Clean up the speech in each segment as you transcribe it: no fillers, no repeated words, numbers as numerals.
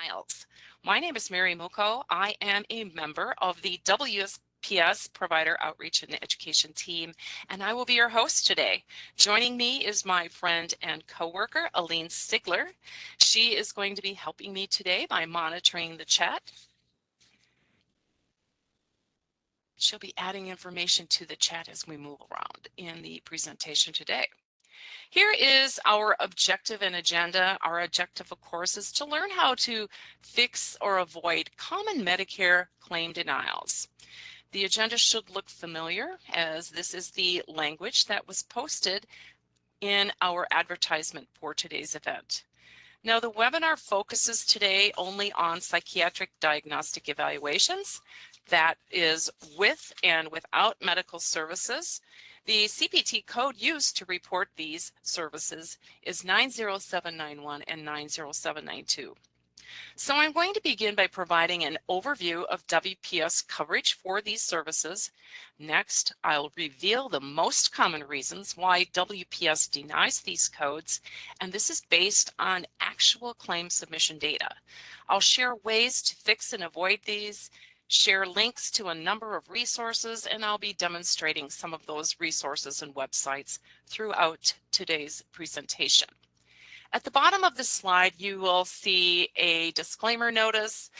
denials. My name is Mary Muko. I am a member of the WPS Provider Outreach and Education team, and I will be your host today. Joining me is my friend and coworker, Aline Sigler. She is going to be helping me today by monitoring the chat. She'll be adding information to the chat as we move around in the presentation today. Here is our objective and agenda. Our objective, of course, is to learn how to fix or avoid common Medicare claim denials. The agenda should look familiar, as this is the language that was posted in our advertisement for today's event. Now, the webinar focuses today only on psychiatric diagnostic evaluations. That is with and without medical services. The CPT code used to report these services is 90791 and 90792. So I'm going to begin by providing an overview of WPS coverage for these services. Next, I'll reveal the most common reasons why WPS denies these codes, and this is based on actual claim submission data. I'll share ways to fix and avoid these, share links to a number of resources, and I'll be demonstrating some of those resources and websites throughout today's presentation. At the bottom of the slide, you will see a disclaimer notice.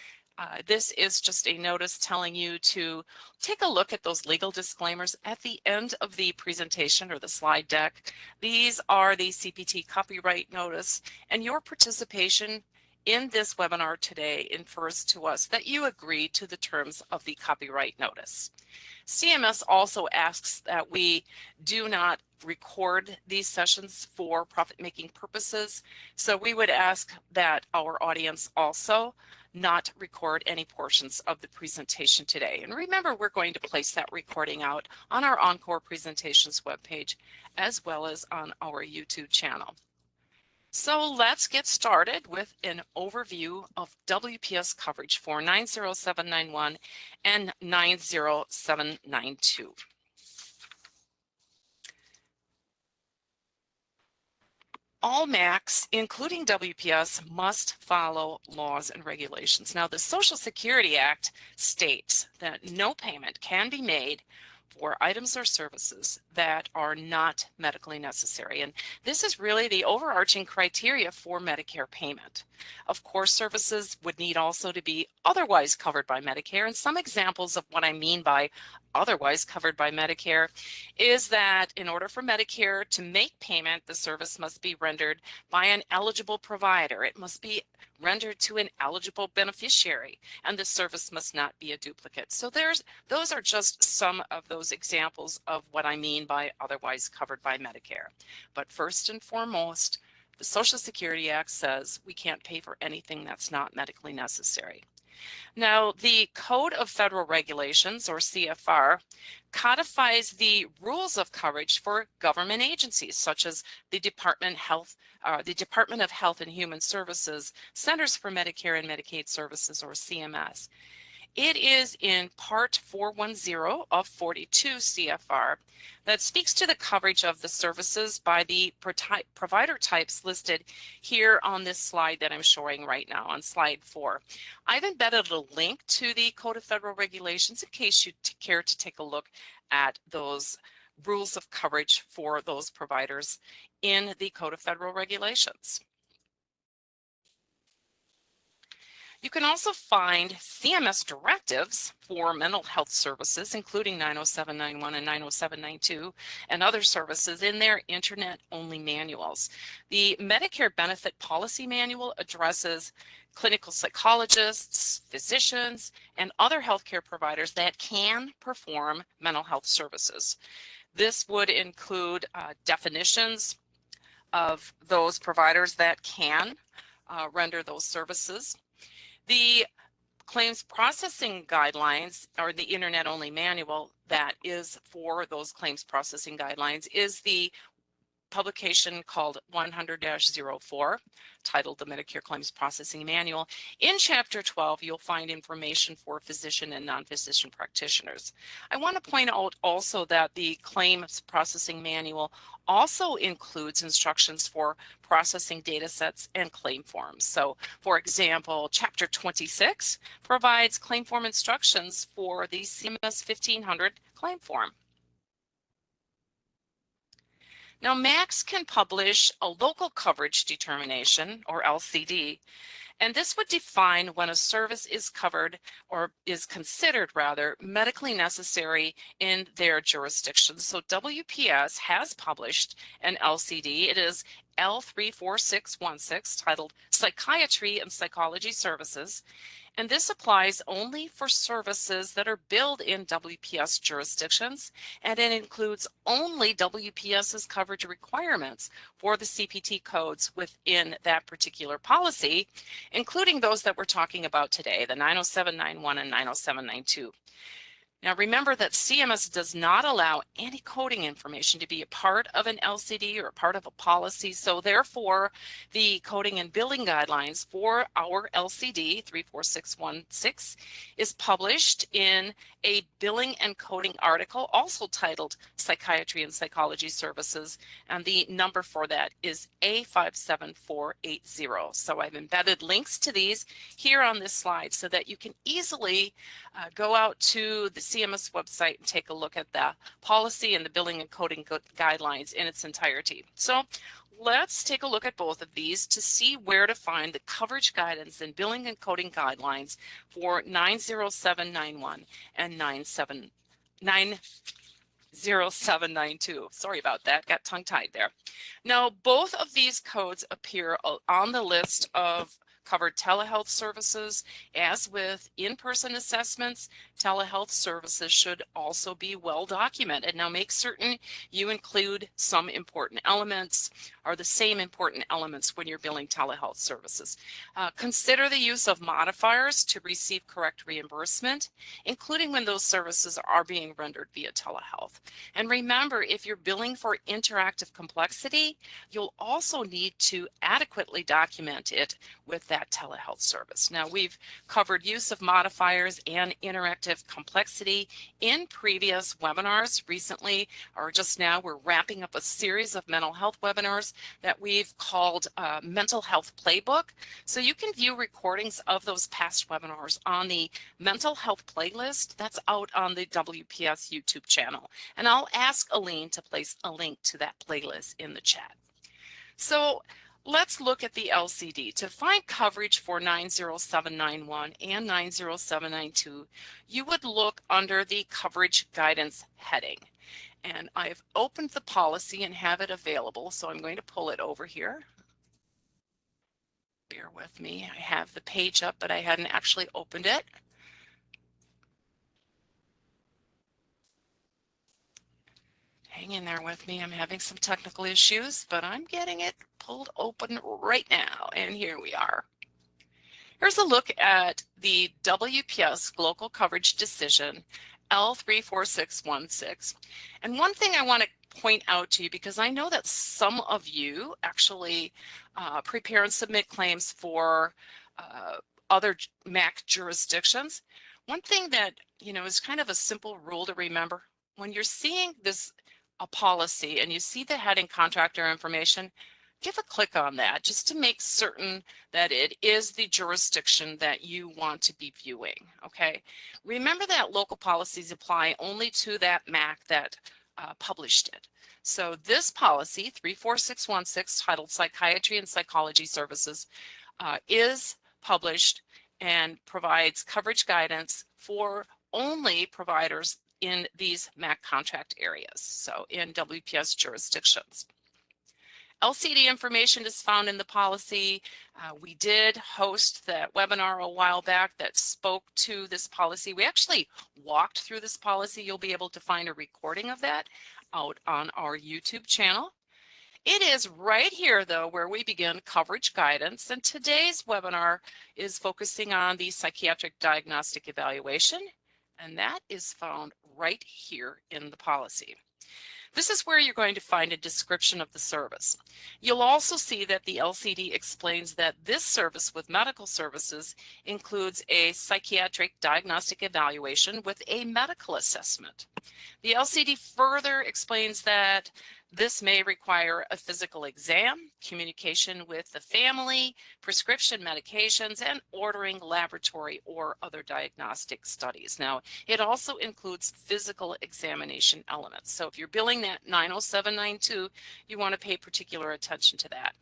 This is just a notice telling you to take a look at those legal disclaimers at the end of the presentation or the slide deck. These are the CPT copyright notice, and your participation in this webinar today infers to us that you agree to the terms of the copyright notice. CMS also asks that we do not record these sessions for profit-making purposes, so we would ask that our audience also not record any portions of the presentation today. And remember, we're going to place that recording out on our Encore Presentations webpage as well as on our YouTube channel. So let's get started with an overview of WPS coverage for 90791 and 90792. All MACs, including WPS, must follow laws and regulations. Now, the Social Security Act states that no payment can be made for items or services that are not medically necessary. And this is really the overarching criteria for Medicare payment. Of course, services would need also to be otherwise covered by Medicare. And some examples of what I mean by otherwise covered by Medicare is that in order for Medicare to make payment, the service must be rendered by an eligible provider. It must be rendered to an eligible beneficiary, and the service must not be a duplicate. So those are just some of those examples of what I mean by otherwise covered by Medicare. But first and foremost, the Social Security Act says we can't pay for anything that's not medically necessary. Now, the Code of Federal Regulations, or CFR, codifies the rules of coverage for government agencies, such as the Department of Health and Human Services, Centers for Medicare and Medicaid Services, or CMS. It is in Part 410 of 42 CFR that speaks to the coverage of the services by the provider types listed here on this slide that I'm showing right now on slide 4. I've embedded a link to the Code of Federal Regulations in case you care to take a look at those rules of coverage for those providers in the Code of Federal Regulations. You can also find CMS directives for mental health services, including 90791 and 90792 and other services in their internet-only manuals. The Medicare Benefit Policy Manual addresses clinical psychologists, physicians, and other healthcare providers that can perform mental health services. This would include definitions of those providers that can render those services. The claims processing guidelines, or the internet-only manual that is for those claims processing guidelines, is the publication called 100-04, titled The Medicare Claims Processing Manual. In Chapter 12, you'll find information for physician and non-physician practitioners. I want to point out also that the Claims Processing Manual also includes instructions for processing data sets and claim forms. So, for example, Chapter 26 provides claim form instructions for the CMS 1500 claim form. Now, MACs can publish a local coverage determination, or LCD, and this would define when a service is covered, or is considered rather, medically necessary in their jurisdiction. So WPS has published an LCD. It is L34616, titled Psychiatry and Psychology Services. And this applies only for services that are billed in WPS jurisdictions, and it includes only WPS's coverage requirements for the CPT codes within that particular policy, including those that we're talking about today, the 90791 and 90792. Now remember that CMS does not allow any coding information to be a part of an LCD or a part of a policy, so therefore the coding and billing guidelines for our LCD 34616 is published in a billing and coding article also titled Psychiatry and Psychology Services, and the number for that is A57480. So I've embedded links to these here on this slide so that you can easily go out to the CMS website and take a look at the policy and the billing and coding guidelines in its entirety. So let's take a look at both of these to see where to find the coverage guidance and billing and coding guidelines for 90791 and 90792. Sorry about that, got tongue-tied there. Now, both of these codes appear on the list of covered telehealth services. As with in-person assessments, telehealth services should also be well documented. Now make certain you include some important elements, or the same important elements when you're billing telehealth services. Consider the use of modifiers to receive correct reimbursement, including when those services are being rendered via telehealth. And remember, if you're billing for interactive complexity, you'll also need to adequately document it with that telehealth service. Now, we've covered use of modifiers and interactive complexity in previous webinars. Recently, or just now, we're wrapping up a series of mental health webinars that we've called Mental Health Playbook. So you can view recordings of those past webinars on the Mental Health playlist that's out on the WPS YouTube channel. And I'll ask Aline to place a link to that playlist in the chat. So let's look at the LCD. To find coverage for 90791 and 90792, you would look under the coverage guidance heading. And I've opened the policy and have it available, so I'm going to pull it over here. Bear with me, I have the page up, but I hadn't actually opened it. Hang in there with me. I'm having some technical issues, but I'm getting it pulled open right now. And here we are. Here's a look at the WPS local coverage decision, L34616. And one thing I want to point out to you, because I know that some of you actually prepare and submit claims for other MAC jurisdictions. One thing that, is kind of a simple rule to remember, when you're seeing a policy and you see the heading contractor information, give a click on that just to make certain that it is the jurisdiction that you want to be viewing, okay? Remember that local policies apply only to that MAC that published it. So this policy, 34616, titled Psychiatry and Psychology Services, is published and provides coverage guidance for only providers in these MAC contract areas, so in WPS jurisdictions. LCD information is found in the policy. We did host that webinar a while back that spoke to this policy. We actually walked through this policy. You'll be able to find a recording of that out on our YouTube channel. It is right here, though, where we begin coverage guidance, and today's webinar is focusing on the psychiatric diagnostic evaluation, and that is found right here in the policy. This is where you're going to find a description of the service. You'll also see that the LCD explains that this service with medical services includes a psychiatric diagnostic evaluation with a medical assessment. The LCD further explains that this may require a physical exam, communication with the family, prescription medications, and ordering laboratory or other diagnostic studies. Now, it also includes physical examination elements. So if you're billing that 90792, you want to pay particular attention to that.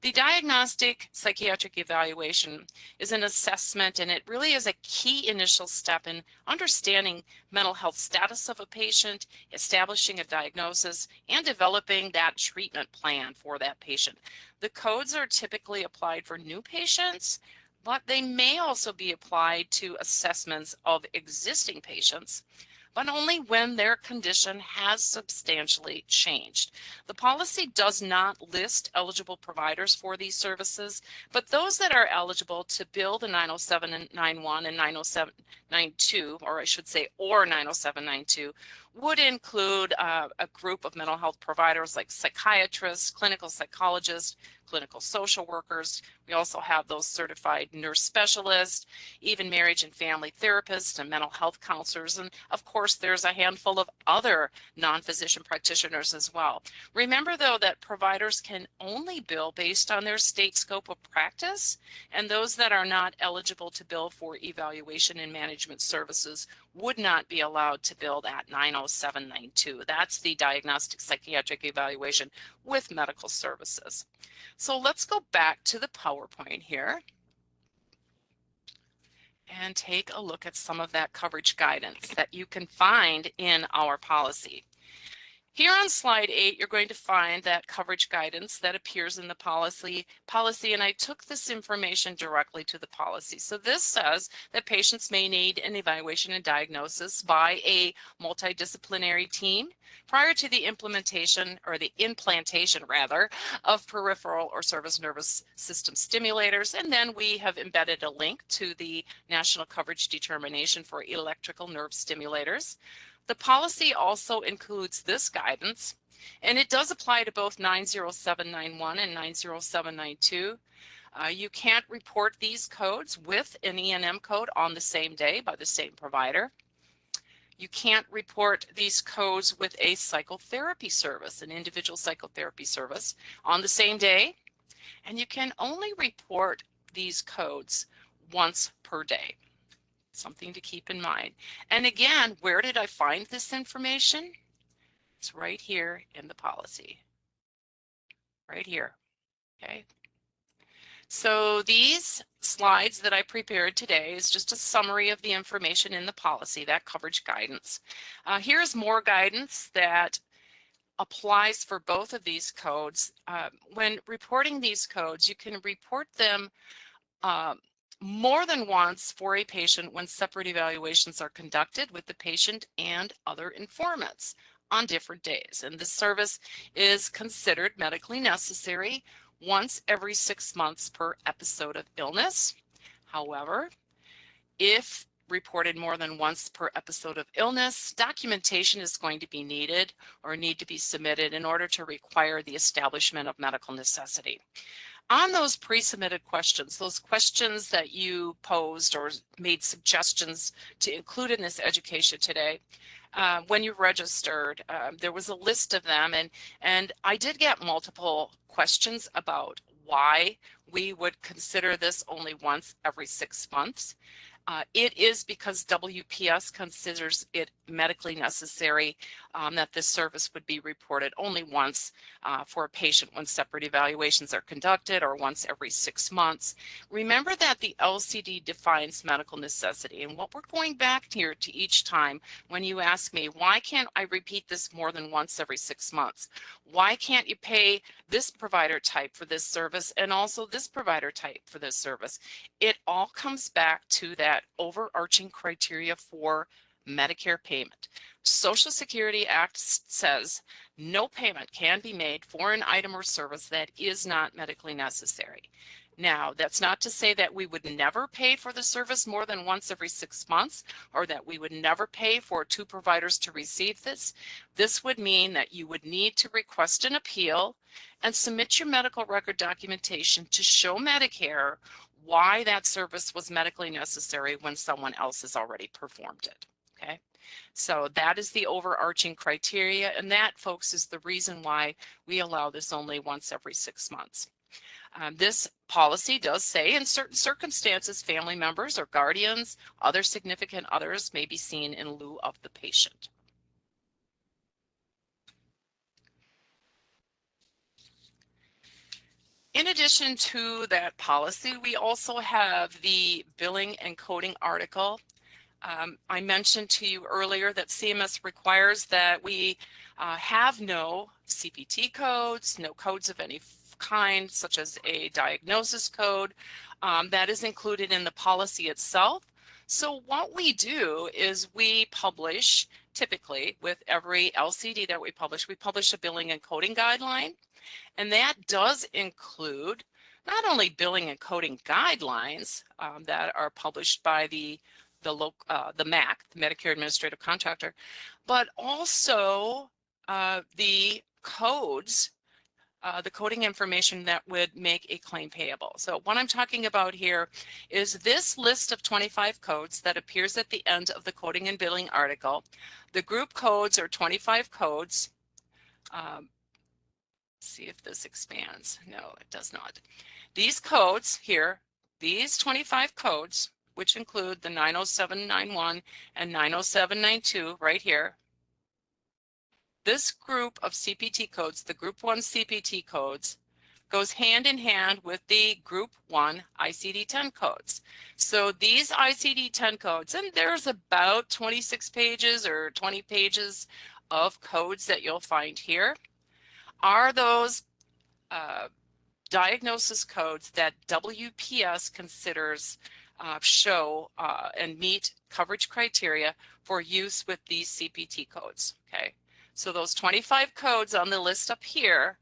The diagnostic psychiatric evaluation is an assessment, and it really is a key initial step in understanding mental health status of a patient, establishing a diagnosis, and developing that treatment plan for that patient. The codes are typically applied for new patients, but they may also be applied to assessments of existing patients, but only when their condition has substantially changed. The policy does not list eligible providers for these services, but those that are eligible to bill the 90791 and 90792, or I should say, or 90792, would include a group of mental health providers like psychiatrists, clinical psychologists, clinical social workers. We also have those certified nurse specialists, even marriage and family therapists and mental health counselors. And of course, there's a handful of other non-physician practitioners as well. Remember, though, that providers can only bill based on their state scope of practice, and those that are not eligible to bill for evaluation and management services would not be allowed to bill that 90792. That's the diagnostic psychiatric evaluation with medical services. So let's go back to the PowerPoint here and take a look at some of that coverage guidance that you can find in our policy. Here on slide 8, you're going to find that coverage guidance that appears in the policy, and I took this information directly to the policy. So this says that patients may need an evaluation and diagnosis by a multidisciplinary team prior to the implantation of peripheral or service nervous system stimulators. And then we have embedded a link to the National Coverage Determination for electrical nerve stimulators. The policy also includes this guidance, and it does apply to both 90791 and 90792. You can't report these codes with an E&M code on the same day by the same provider. You can't report these codes with a psychotherapy service, an individual psychotherapy service, on the same day. And you can only report these codes once per day. Something to keep in mind. And again, where did I find this information? It's right here in the policy. Right here. Okay. So these slides that I prepared today is just a summary of the information in the policy, that coverage guidance. Here's more guidance that applies for both of these codes. When reporting these codes, you can report them more than once for a patient when separate evaluations are conducted with the patient and other informants on different days. And this service is considered medically necessary once every 6 months per episode of illness. However, if reported more than once per episode of illness, documentation is going to be needed or need to be submitted in order to require the establishment of medical necessity. On those pre-submitted questions, those questions that you posed or made suggestions to include in this education today, when you registered, there was a list of them, and I did get multiple questions about why we would consider this only once every 6 months. It is because WPS considers it medically necessary that this service would be reported only once for a patient when separate evaluations are conducted, or once every 6 months. Remember that the LCD defines medical necessity, and what we're going back here to each time when you ask me, why can't I repeat this more than once every 6 months? Why can't you pay this provider type for this service and also this provider type for this service? It all comes back to that overarching criteria for Medicare payment. Social Security Act says no payment can be made for an item or service that is not medically necessary. Now, that's not to say that we would never pay for the service more than once every 6 months, or that we would never pay for 2 providers to receive this. This would mean that you would need to request an appeal and submit your medical record documentation to show Medicare why that service was medically necessary when someone else has already performed it. Okay, so that is the overarching criteria, and that, folks, is the reason why we allow this only once every 6 months. This policy does say in certain circumstances, family members or guardians, other significant others may be seen in lieu of the patient. In addition to that policy, we also have the billing and coding article. I mentioned to you earlier that CMS requires that we have no CPT codes, no codes of any kind, such as a diagnosis code. That is included in the policy itself. So what we do is we publish, typically with every LCD that we publish a billing and coding guideline. And that does include not only billing and coding guidelines that are published by the MAC, the Medicare Administrative Contractor, but also the codes, the coding information that would make a claim payable. So what I'm talking about here is this list of 25 codes that appears at the end of the coding and billing article. The group codes are 25 codes. See if this expands. No, it does not. These codes here, these 25 codes, which include the 90791 and 90792 right here. This group of CPT codes, the Group 1 CPT codes, goes hand in hand with the Group 1 ICD-10 codes. So these ICD-10 codes, and there's about 26 pages or 20 pages of codes that you'll find here, are those diagnosis codes that WPS considers show and meet coverage criteria for use with these CPT codes. Okay, so those 25 codes on the list up here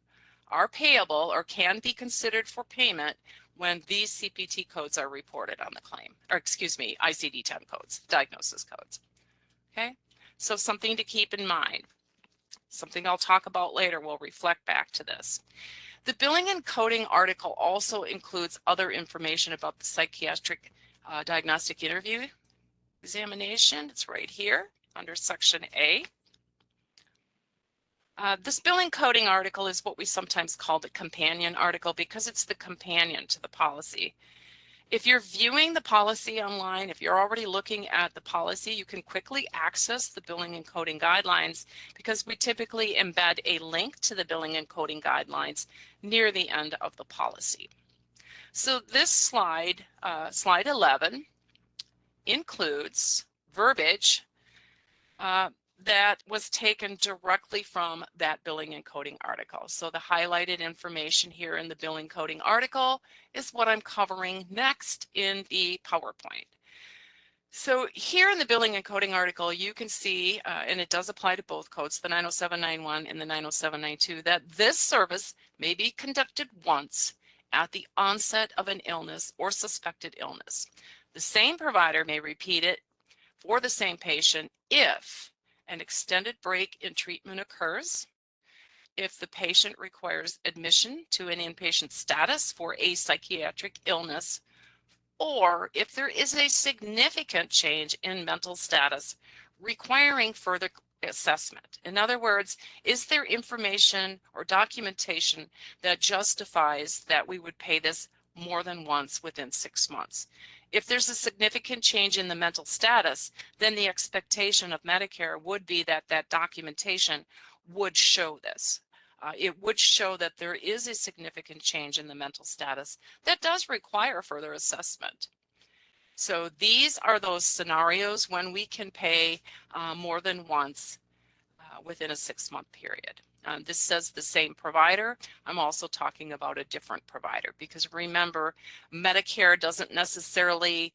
are payable or can be considered for payment when these CPT codes are reported on the claim, or excuse me, ICD-10 codes, diagnosis codes. Okay, so something to keep in mind. Something I'll talk about later will reflect back to this. The billing and coding article also includes other information about the psychiatric diagnostic interview examination. It's right here under Section A. This billing coding article is what we sometimes call the companion article because it's the companion to the policy. If you're viewing the policy online, if you're already looking at the policy, you can quickly access the billing and coding guidelines because we typically embed a link to the billing and coding guidelines near the end of the policy. So this slide, slide 11, includes verbiage that was taken directly from that billing and coding article. So the highlighted information here in the billing coding article is what I'm covering next in the PowerPoint. So here in the billing and coding article, you can see, and it does apply to both codes, the 90791 and the 90792, that this service may be conducted once at the onset of an illness or suspected illness. The same provider may repeat it for the same patient if an extended break in treatment occurs, if the patient requires admission to an inpatient status for a psychiatric illness, or if there is a significant change in mental status requiring further assessment. In other words, is there information or documentation that justifies that we would pay this more than once within 6 months? If there's a significant change in the mental status, then the expectation of Medicare would be that that documentation would show this. It would show that there is a significant change in the mental status that does require further assessment. So these are those scenarios when we can pay more than once within a 6-month period. This says the same provider. I'm also talking about a different provider because remember, Medicare doesn't necessarily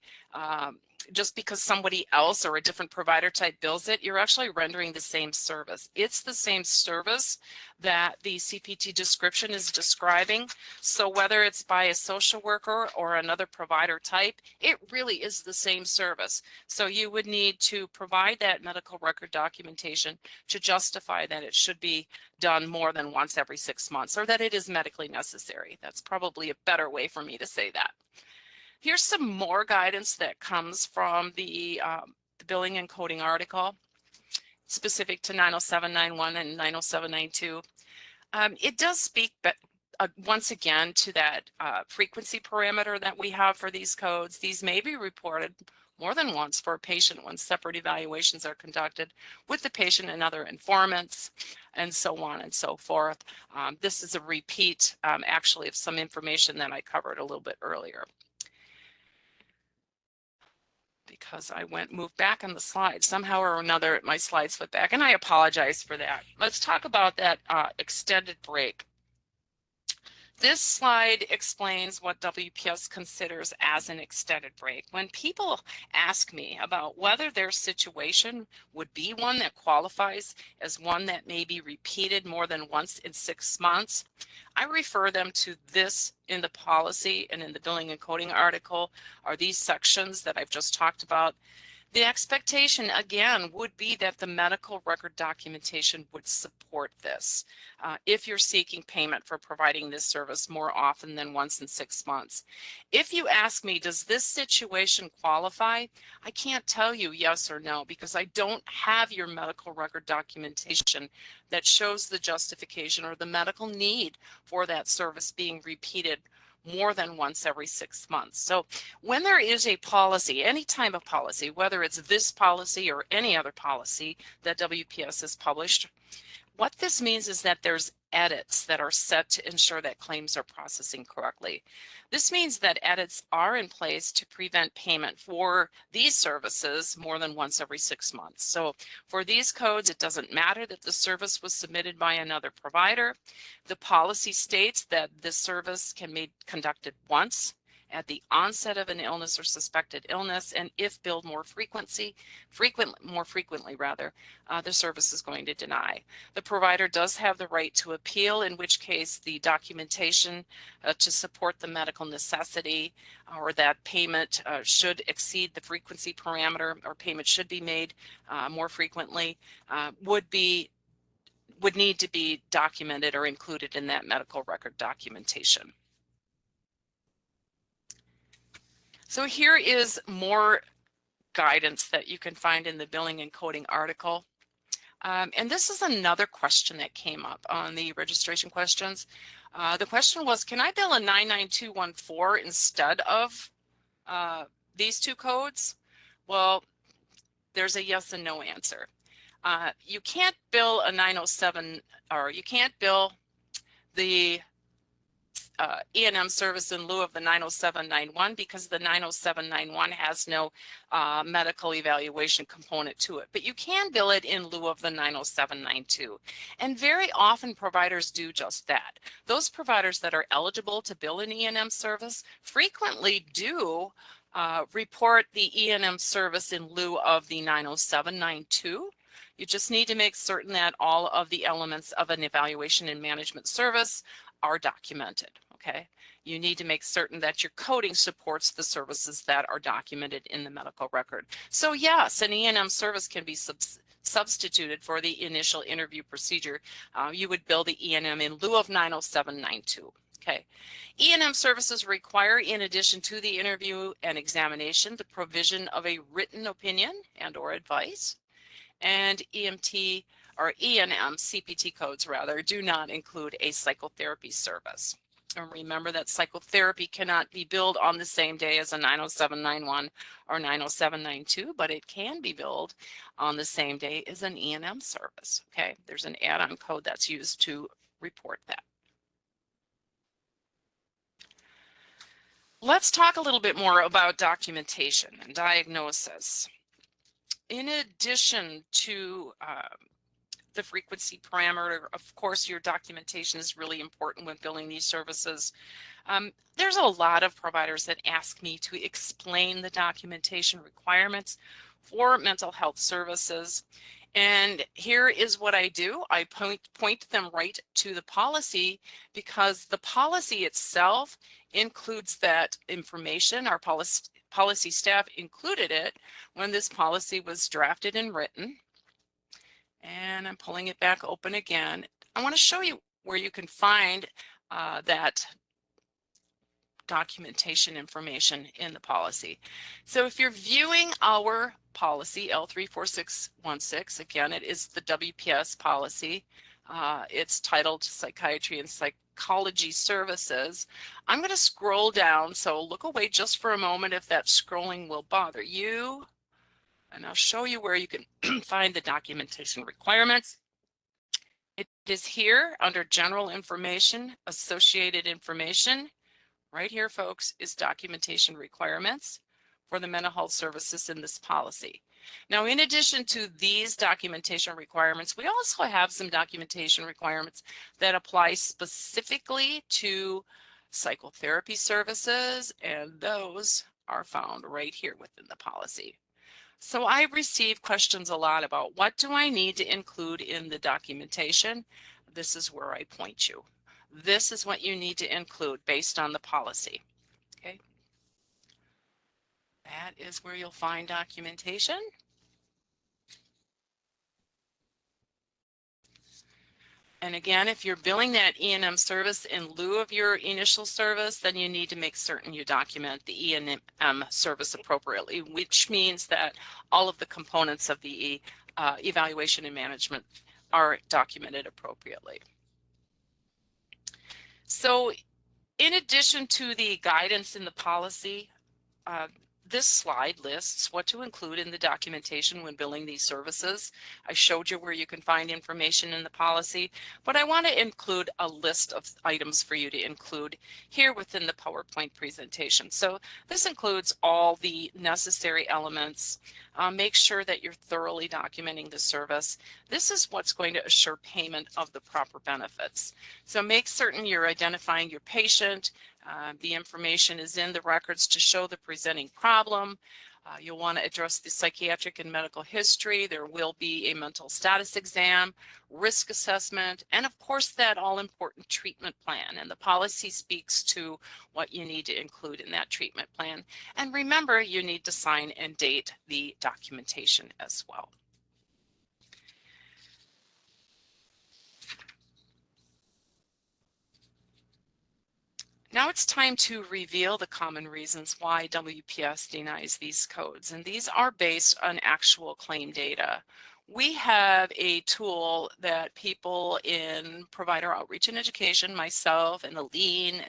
just because somebody else or a different provider type bills it, you're actually rendering the same service. It's the same service that the CPT description is describing. So whether it's by a social worker or another provider type, it really is the same service. So you would need to provide that medical record documentation to justify that it should be done more than once every 6 months, or that it is medically necessary. That's probably a better way for me to say that. Here's some more guidance that comes from the billing and coding article specific to 90791 and 90792. It does speak once again to that frequency parameter that we have for these codes. These may be reported more than once for a patient when separate evaluations are conducted with the patient and other informants, and so on and so forth. This is a repeat actually of some information that I covered a little bit earlier, because I moved back on the slides. Somehow or another, my slides flipped back, and I apologize for that. Let's talk about that extended break. This slide explains what WPS considers as an extended break. When people ask me about whether their situation would be one that qualifies as one that may be repeated more than once in 6 months, I refer them to this in the policy and in the billing and coding article are these sections that I've just talked about. The expectation, again, would be that the medical record documentation would support this if you're seeking payment for providing this service more often than once in 6 months. If you ask me, does this situation qualify? I can't tell you yes or no, because I don't have your medical record documentation that shows the justification or the medical need for that service being repeated more than once every 6 months. So when there is a policy, any type of policy, whether it's this policy or any other policy that WPS has published, what this means is that there's edits that are set to ensure that claims are processing correctly. This means that edits are in place to prevent payment for these services more than once every 6 months. So for these codes, it doesn't matter that the service was submitted by another provider. The policy states that this service can be conducted once at the onset of an illness or suspected illness, and if billed more frequently, the service is going to deny. The provider does have the right to appeal, in which case the documentation to support the medical necessity or that payment should exceed the frequency parameter, or payment should be made more frequently, would need to be documented or included in that medical record documentation. So here is more guidance that you can find in the billing and coding article. And this is another question that came up on the registration questions. The question was, can I bill a 99214 instead of these two codes? Well, there's a yes and no answer. You can't bill a 907, or you can't bill the E&M service in lieu of the 90791 because the 90791 has no medical evaluation component to it. But you can bill it in lieu of the 90792. And very often providers do just that. Those providers that are eligible to bill an E&M service frequently do report the E&M service in lieu of the 90792. You just need to make certain that all of the elements of an evaluation and management service are documented. Okay, you need to make certain that your coding supports the services that are documented in the medical record. So yes, an E&M service can be substituted for the initial interview procedure. You would bill the E&M in lieu of 90792. Okay, E&M services require, in addition to the interview and examination, the provision of a written opinion and/or advice. And EMT or E&M CPT codes rather do not include a psychotherapy service. And remember that psychotherapy cannot be billed on the same day as a 90791 or 90792, but it can be billed on the same day as an E&M service. Okay, there's an add-on code that's used to report that. Let's talk a little bit more about documentation and diagnosis. In addition to the frequency parameter. Of course, your documentation is really important when billing these services. There's a lot of providers that ask me to explain the documentation requirements for mental health services. And here is what I do. I point them right to the policy, because the policy itself includes that information. Our policy staff included it when this policy was drafted and written. And I'm pulling it back open again. I want to show you where you can find that documentation information in the policy. So if you're viewing our policy L34616, again, it is the WPS policy. It's titled Psychiatry and Psychology Services. I'm going to scroll down, so look away just for a moment if that scrolling will bother you. And I'll show you where you can find the documentation requirements. It is here under General Information, Associated Information. Right here, folks, is documentation requirements for the mental health services in this policy. Now, in addition to these documentation requirements, we also have some documentation requirements that apply specifically to psychotherapy services, and those are found right here within the policy. So I receive questions a lot about what do I need to include in the documentation. This is where I point you. This is what you need to include based on the policy. Okay. That is where you'll find documentation. And again, if you're billing that E&M service in lieu of your initial service, then you need to make certain you document the E&M service appropriately, which means that all of the components of the evaluation and management are documented appropriately. So in addition to the guidance in the policy, this slide lists what to include in the documentation when billing these services. I showed you where you can find information in the policy, but I want to include a list of items for you to include here within the PowerPoint presentation. So this includes all the necessary elements. Make sure that you're thoroughly documenting the service. This is what's going to assure payment of the proper benefits. So make certain you're identifying your patient. The information is in the records to show the presenting problem. You'll want to address the psychiatric and medical history. There will be a mental status exam, risk assessment, and of course that all-important treatment plan. And the policy speaks to what you need to include in that treatment plan. And remember, you need to sign and date the documentation as well. Now it's time to reveal the common reasons why WPS denies these codes, and these are based on actual claim data. We have a tool that people in provider outreach and education, myself and Aline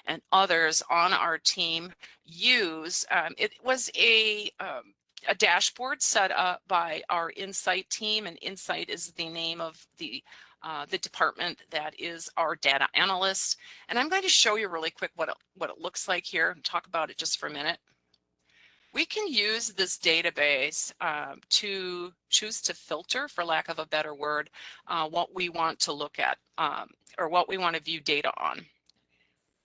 and others on our team use. It was a dashboard set up by our Insight team, and Insight is the name of the department that is our data analyst. And I'm going to show you really quick what it looks like here and talk about it just for a minute. We can use this database to choose to filter, for lack of a better word, what we want to look at or what we want to view data on.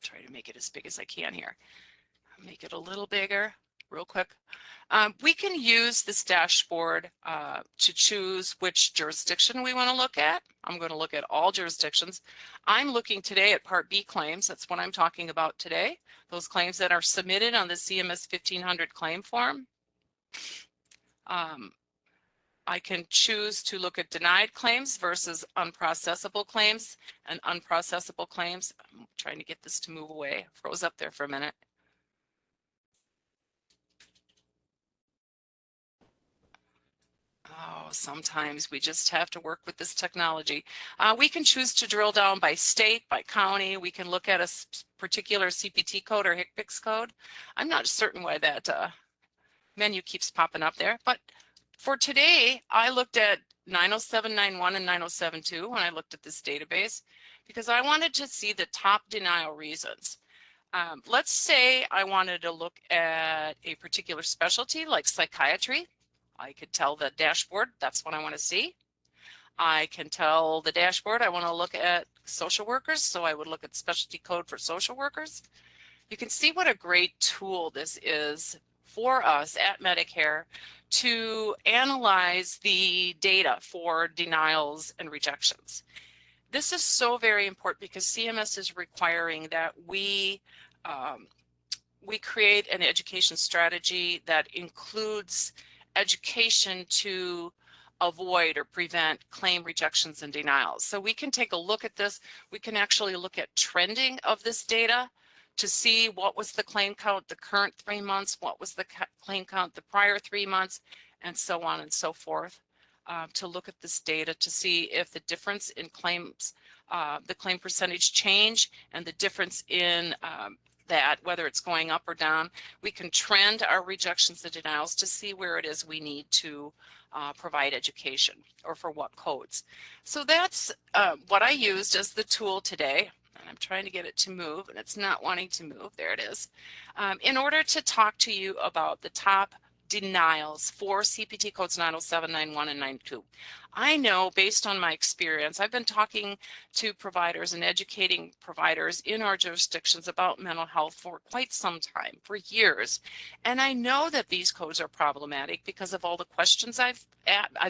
Try to make it as big as I can here. Make it a little bigger real quick. We can use this dashboard to choose which jurisdiction we want to look at. I'm going to look at all jurisdictions. I'm looking today at Part B claims. That's what I'm talking about today. Those claims that are submitted on the CMS 1500 claim form. I can choose to look at denied claims versus unprocessable claims. And unprocessable claims, I'm trying to get this to move away. Froze up there for a minute. Oh, sometimes we just have to work with this technology. We can choose to drill down by state, by county. We can look at a particular CPT code or HCPCS code. I'm not certain why that menu keeps popping up there, but for today, I looked at 90791 and 9072 when I looked at this database because I wanted to see the top denial reasons. Let's say I wanted to look at a particular specialty like psychiatry. I could tell the dashboard that's what I want to see. I can tell the dashboard I want to look at social workers, so I would look at specialty code for social workers. You can see what a great tool this is for us at Medicare to analyze the data for denials and rejections. This is so very important because CMS is requiring that we create an education strategy that includes education to avoid or prevent claim rejections and denials. So we can take a look at this. We can actually look at trending of this data to see what was the claim count the current 3 months, what was the claim count the prior 3 months, and so on and so forth, to look at this data to see if the difference in claims, the claim percentage change, and the difference in that, whether it's going up or down. We can trend our rejections and denials to see where it is we need to provide education or for what codes. So that's what I used as the tool today. And I'm trying to get it to move, and it's not wanting to move. There it is. In order to talk to you about the top denials for CPT codes 907, 91, and 92. I know based on my experience, I've been talking to providers and educating providers in our jurisdictions about mental health for quite some time, for years. And I know that these codes are problematic because of all the questions I've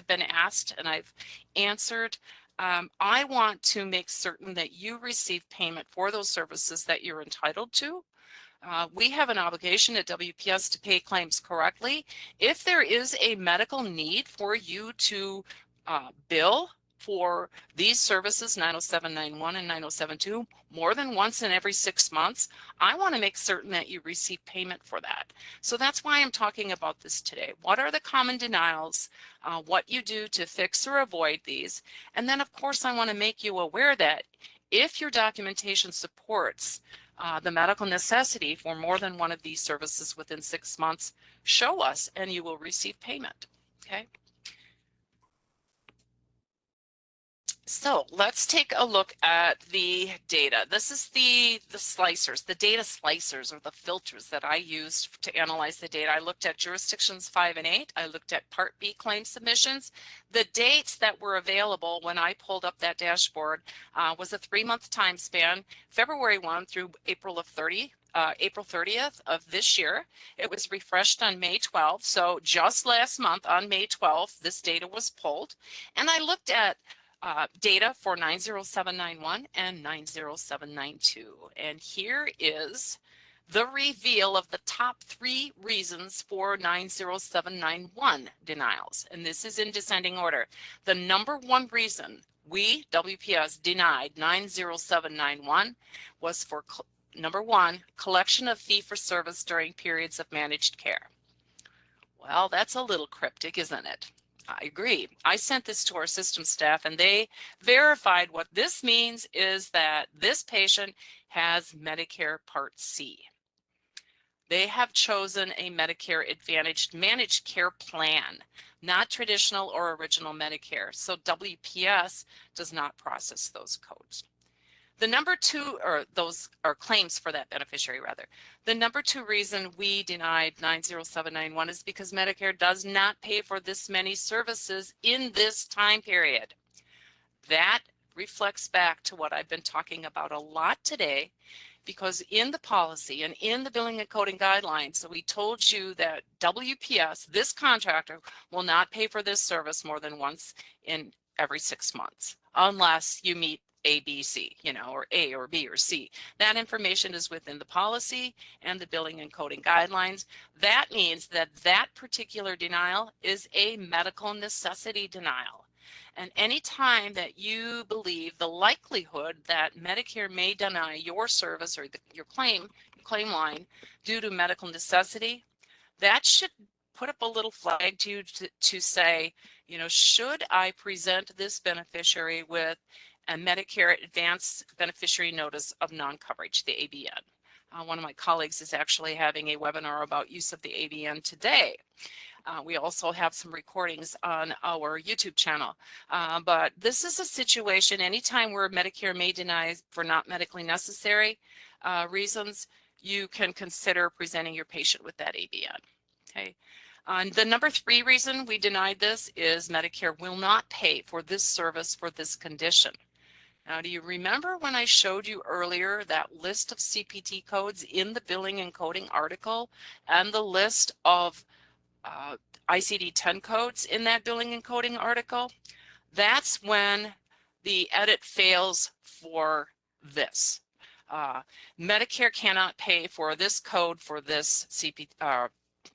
been asked and I've answered. I want to make certain that you receive payment for those services that you're entitled to. We have an obligation at WPS to pay claims correctly. If there is a medical need for you to bill for these services, 90791 and 9072, more than once in every 6 months, I want to make certain that you receive payment for that. So that's why I'm talking about this today. What are the common denials? What you do to fix or avoid these? And then, of course, I want to make you aware that if your documentation supports the medical necessity for more than one of these services within 6 months, show us and you will receive payment. Okay. So let's take a look at the data. This is the slicers, the data slicers or the filters that I used to analyze the data. I looked at jurisdictions 5 and 8. I looked at Part B claim submissions. The dates that were available when I pulled up that dashboard was a 3-month time span, February 1 through April 30th of this year. It was refreshed on May 12th. So just last month on May 12th, this data was pulled. And I looked at data for 90791 and 90792. And here is the reveal of the top 3 reasons for 90791 denials. And this is in descending order. The number 1 reason we, WPS, denied 90791 was for number 1, collection of fee for service during periods of managed care. Well, that's a little cryptic, isn't it? I agree. I sent this to our system staff and they verified what this means is that this patient has Medicare Part C. They have chosen a Medicare Advantage managed care plan, not traditional or original Medicare. So WPS does not process those codes. The number 2, or those are claims for that beneficiary rather. The number 2 reason we denied 90791 is because Medicare does not pay for this many services in this time period. That reflects back to what I've been talking about a lot today, because in the policy and in the billing and coding guidelines, so we told you that WPS, this contractor, will not pay for this service more than once in every 6 months, unless you meet A, B, C, or A or B or C. That information is within the policy and the billing and coding guidelines. That means that that particular denial is a medical necessity denial. And any time that you believe the likelihood that Medicare may deny your service or your claim line due to medical necessity, that should put up a little flag to you to say, should I present this beneficiary with a Medicare Advanced Beneficiary Notice of Non-Coverage, the ABN. One of my colleagues is actually having a webinar about use of the ABN today. We also have some recordings on our YouTube channel. But this is a situation anytime where Medicare may deny for not medically necessary reasons, you can consider presenting your patient with that ABN. Okay. The number 3 reason we denied this is Medicare will not pay for this service for this condition. Now, do you remember when I showed you earlier that list of CPT codes in the billing and coding article and the list of ICD-10 codes in that billing and coding article? That's when the edit fails for this. Medicare cannot pay for this code for this CPT.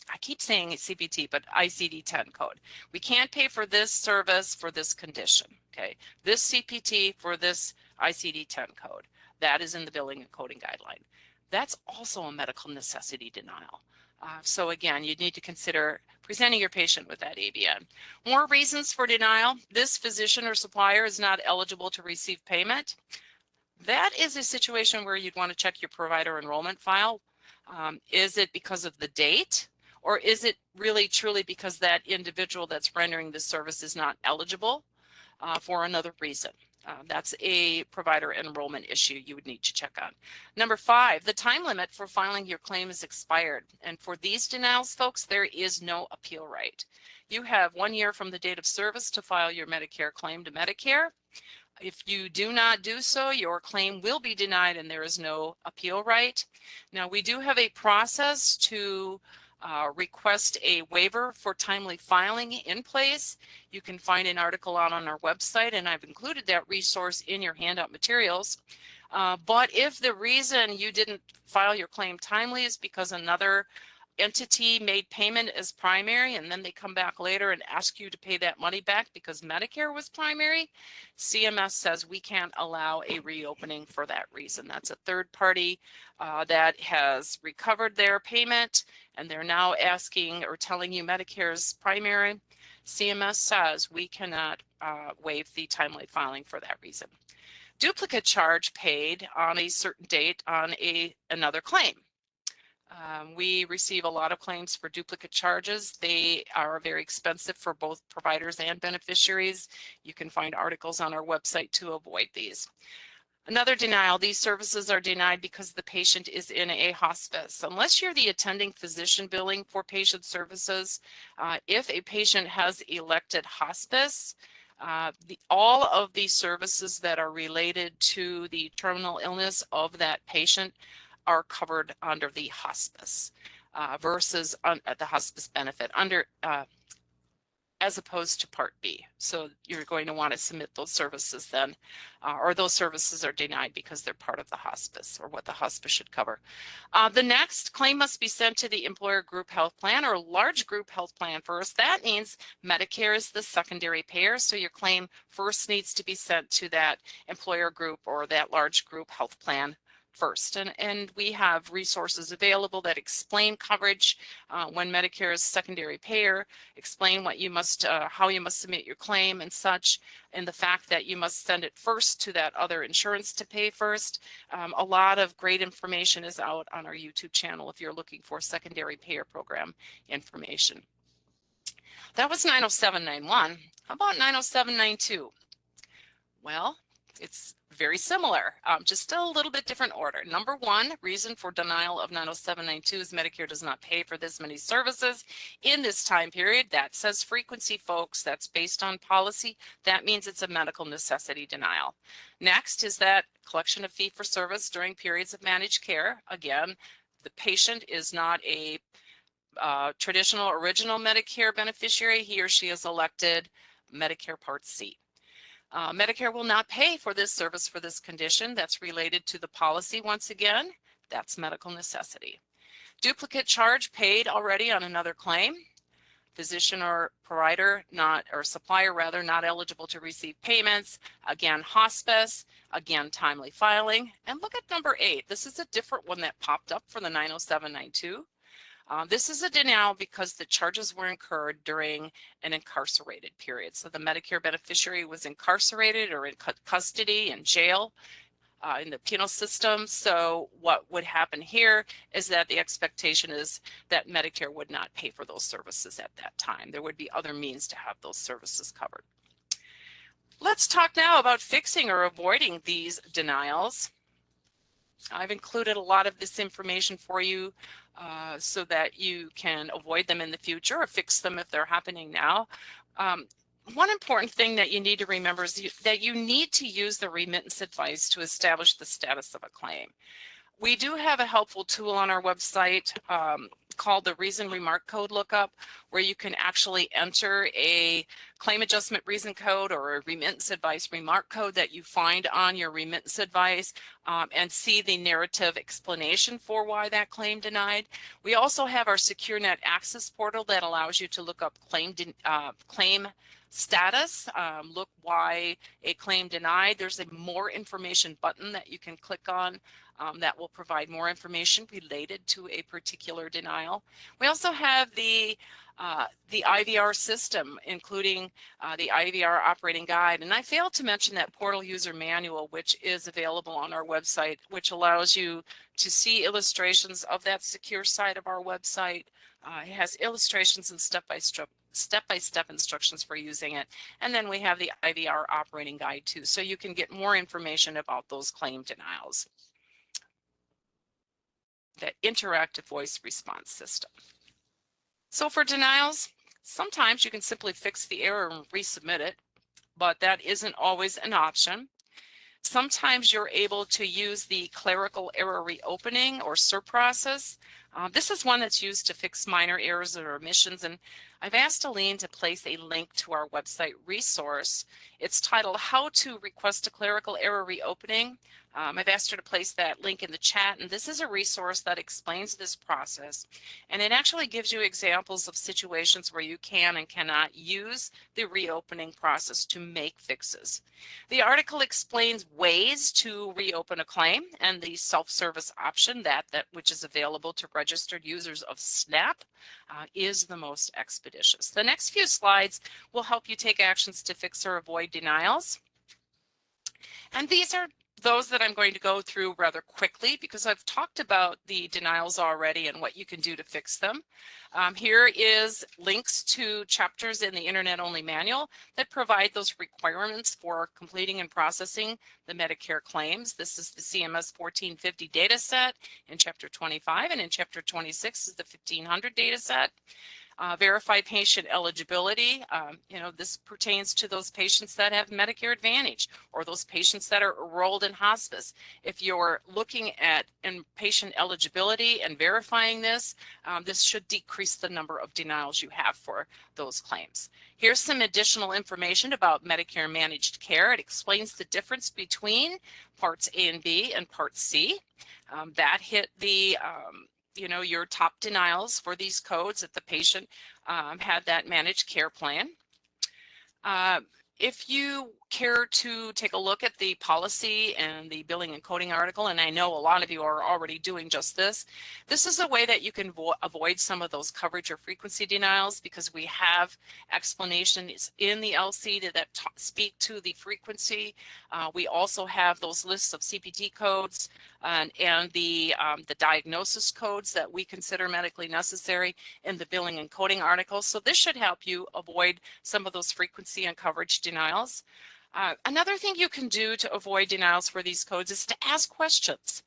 I keep saying CPT, but ICD-10 code. We can't pay for this service for this condition. Okay, this CPT for this ICD-10 code. That is in the billing and coding guideline. That's also a medical necessity denial. So again, you need to consider presenting your patient with that ABN. More reasons for denial. This physician or supplier is not eligible to receive payment. That is a situation where you'd want to check your provider enrollment file. Is it because of the date, or is it really truly because that individual that's rendering this service is not eligible for another reason? That's a provider enrollment issue you would need to check on. Number 5, the time limit for filing your claim is expired. And for these denials, folks, there is no appeal right. You have 1 year from the date of service to file your Medicare claim to Medicare. If you do not do so, your claim will be denied and there is no appeal right. Now, we do have a process to request a waiver for timely filing in place. You can find an article out on our website, and I've included that resource in your handout materials. But if the reason you didn't file your claim timely is because another entity made payment as primary and then they come back later and ask you to pay that money back because Medicare was primary, CMS says we can't allow a reopening for that reason. That's a third party that has recovered their payment and they're now asking or telling you Medicare's primary. CMS says we cannot waive the timely filing for that reason. Duplicate charge paid on a certain date on another claim. We receive a lot of claims for duplicate charges. They are very expensive for both providers and beneficiaries. You can find articles on our website to avoid these. Another denial, these services are denied because the patient is in a hospice. Unless you're the attending physician billing for patient services, if a patient has elected hospice, all of these services that are related to the terminal illness of that patient are covered under the hospice versus the hospice benefit under as opposed to Part B. So you're going to want to submit those services then, or those services are denied because they're part of the hospice or what the hospice should cover. The next claim must be sent to the employer group health plan or large group health plan first. That means Medicare is the secondary payer, so your claim first needs to be sent to that employer group or that large group health plan first. And we have resources available that explain coverage when Medicare is secondary payer, explain what you must, how you must submit your claim and such, and the fact that you must send it first to that other insurance to pay first. A lot of great information is out on our YouTube channel if you're looking for secondary payer program information. That was 90791. How about 90792? Well, it's very similar, just a little bit different order. Number 1, reason for denial of 90792 is Medicare does not pay for this many services in this time period. That says frequency, folks. That's based on policy. That means it's a medical necessity denial. Next is that collection of fee for service during periods of managed care. Again, the patient is not a traditional original Medicare beneficiary. He or she is elected Medicare Part C. Medicare will not pay for this service for this condition. That's related to the policy once again. That's medical necessity. Duplicate charge paid already on another claim. Physician or provider not, or supplier rather, not eligible to receive payments. Again, hospice. Again, timely filing. And look at number 8. This is a different one that popped up for the 90792. This is a denial because the charges were incurred during an incarcerated period. So the Medicare beneficiary was incarcerated or in custody in jail in the penal system. So what would happen here is that the expectation is that Medicare would not pay for those services at that time. There would be other means to have those services covered. Let's talk now about fixing or avoiding these denials. I've included a lot of this information for you so that you can avoid them in the future or fix them if they're happening now. One important thing that you need to remember is that you need to use the remittance advice to establish the status of a claim. We do have a helpful tool on our website called the Reason Remark Code Lookup, where you can actually enter a claim adjustment reason code or a remittance advice remark code that you find on your remittance advice and see the narrative explanation for why that claim denied. We also have our SecureNet Access portal that allows you to look up claim status, look why a claim denied. There's a more information button that you can click on that will provide more information related to a particular denial. We also have the IVR system, including the IVR operating guide. And I failed to mention that portal user manual, which is available on our website, which allows you to see illustrations of that secure side of our website. It has illustrations and step-by-step instructions for using it. And then we have the IVR operating guide too, so you can get more information about those claim denials. That interactive voice response system. So for denials, sometimes you can simply fix the error and resubmit it, but that isn't always an option. Sometimes you're able to use the clerical error reopening or CERP process. This is one that's used to fix minor errors or omissions, and I've asked Aline to place a link to our website resource. It's titled How to Request a Clerical Error Reopening. I've asked her to place that link in the chat, and this is a resource that explains this process, and it actually gives you examples of situations where you can and cannot use the reopening process to make fixes. The article explains ways to reopen a claim and the self-service option which is available to registered users of SNAP is the most expeditious. The next few slides will help you take actions to fix or avoid denials. And these are those that I'm going to go through rather quickly because I've talked about the denials already and what you can do to fix them. Here is links to chapters in the Internet-only manual that provide those requirements for completing and processing the Medicare claims. This is the CMS 1450 data set in Chapter 25, and in Chapter 26 is the 1500 data set. Verify patient eligibility. This pertains to those patients that have Medicare Advantage or those patients that are enrolled in hospice. If you're looking at patient eligibility and verifying this, this should decrease the number of denials you have for those claims. Here's some additional information about Medicare Managed Care. It explains the difference between Parts A and B and Part C. That hit the your top denials for these codes if the patient had that managed care plan. If you care to take a look at the policy and the billing and coding article, and I know a lot of you are already doing just this, this is a way that you can avoid some of those coverage or frequency denials because we have explanations in the LC that speak to the frequency. We also have those lists of CPT codes and the diagnosis codes that we consider medically necessary in the billing and coding article. So this should help you avoid some of those frequency and coverage denials. Another thing you can do to avoid denials for these codes is to ask questions.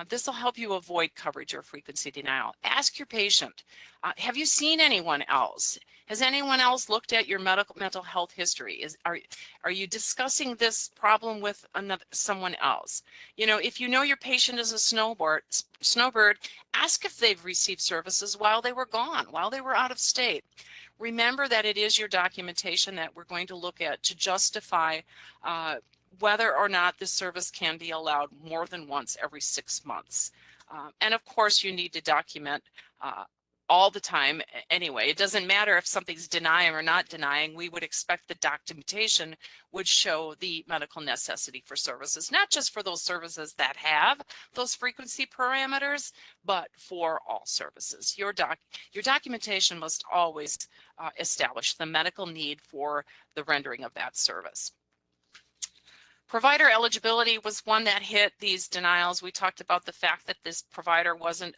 This will help you avoid coverage or frequency denial. Ask your patient, have you seen anyone else? Has anyone else looked at your mental health history? Are you discussing this problem with someone else? If you know your patient is a snowbird, ask if they've received services while they were gone, while they were out of state. Remember that it is your documentation that we're going to look at to justify whether or not this service can be allowed more than once every 6 months. And of course, you need to document all the time anyway. It doesn't matter if something's denying or not denying. We would expect the documentation would show the medical necessity for services, not just for those services that have those frequency parameters, but for all services. Your documentation must always establish the medical need for the rendering of that service. Provider eligibility was one that hit these denials. We talked about the fact that this provider wasn't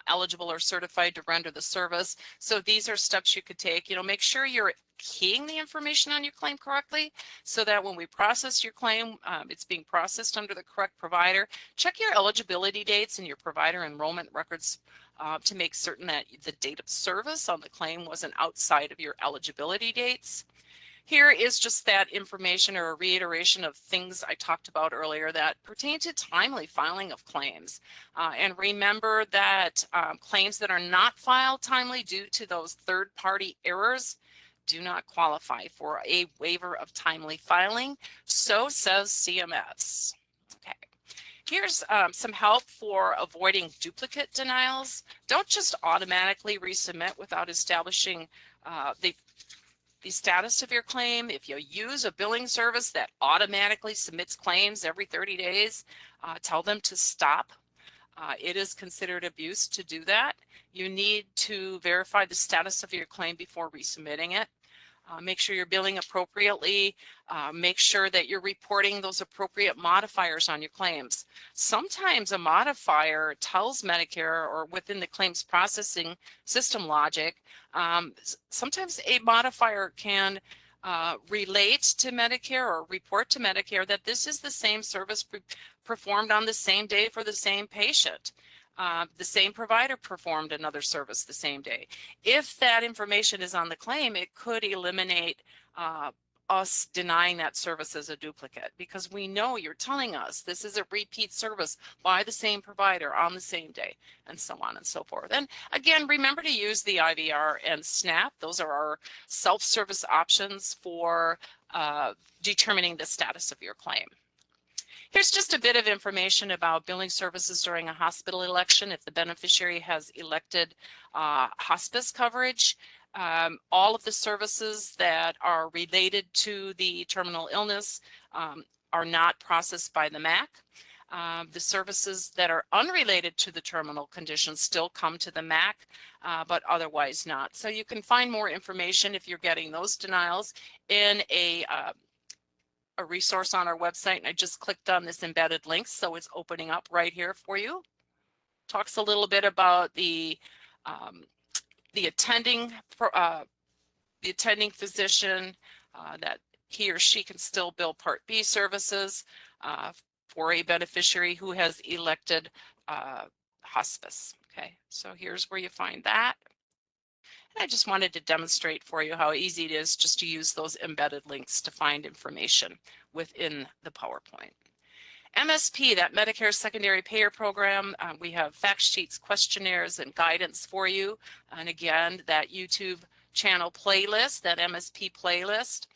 eligible or certified to render the service. So these are steps you could take. Make sure you're keying the information on your claim correctly so that when we process your claim, it's being processed under the correct provider. Check your eligibility dates and your provider enrollment records to make certain that the date of service on the claim wasn't outside of your eligibility dates. Here is just that information or a reiteration of things I talked about earlier that pertain to timely filing of claims. And remember that claims that are not filed timely due to those third-party errors do not qualify for a waiver of timely filing. So says CMS. Okay. Here's some help for avoiding duplicate denials. Don't just automatically resubmit without establishing the status of your claim. If you use a billing service that automatically submits claims every 30 days, tell them to stop. It is considered abuse to do that. You need to verify the status of your claim before resubmitting it. Make sure you're billing appropriately. Make sure that you're reporting those appropriate modifiers on your claims. Sometimes a modifier tells Medicare, or within the claims processing system logic, sometimes a modifier can relate to Medicare or report to Medicare that this is the same service performed on the same day for the same patient. The same provider performed another service the same day. If that information is on the claim, it could eliminate us denying that service as a duplicate, because we know you're telling us this is a repeat service by the same provider on the same day, and so on and so forth. And again, remember to use the IVR and SNAP. Those are our self-service options for determining the status of your claim. Here's just a bit of information about billing services during a hospital election. If the beneficiary has elected hospice coverage, all of the services that are related to the terminal illness are not processed by the MAC. The services that are unrelated to the terminal condition still come to the MAC, but otherwise not. So you can find more information if you're getting those denials in a resource on our website, and I just clicked on this embedded link, so it's opening up right here for you. Talks a little bit about the attending physician, that he or she can still bill Part B services for a beneficiary who has elected hospice. Okay, so here's where you find that. I just wanted to demonstrate for you how easy it is just to use those embedded links to find information within the PowerPoint. MSP, that Medicare Secondary Payer Program, we have fact sheets, questionnaires, and guidance for you. And again, that YouTube channel playlist, that MSP playlist.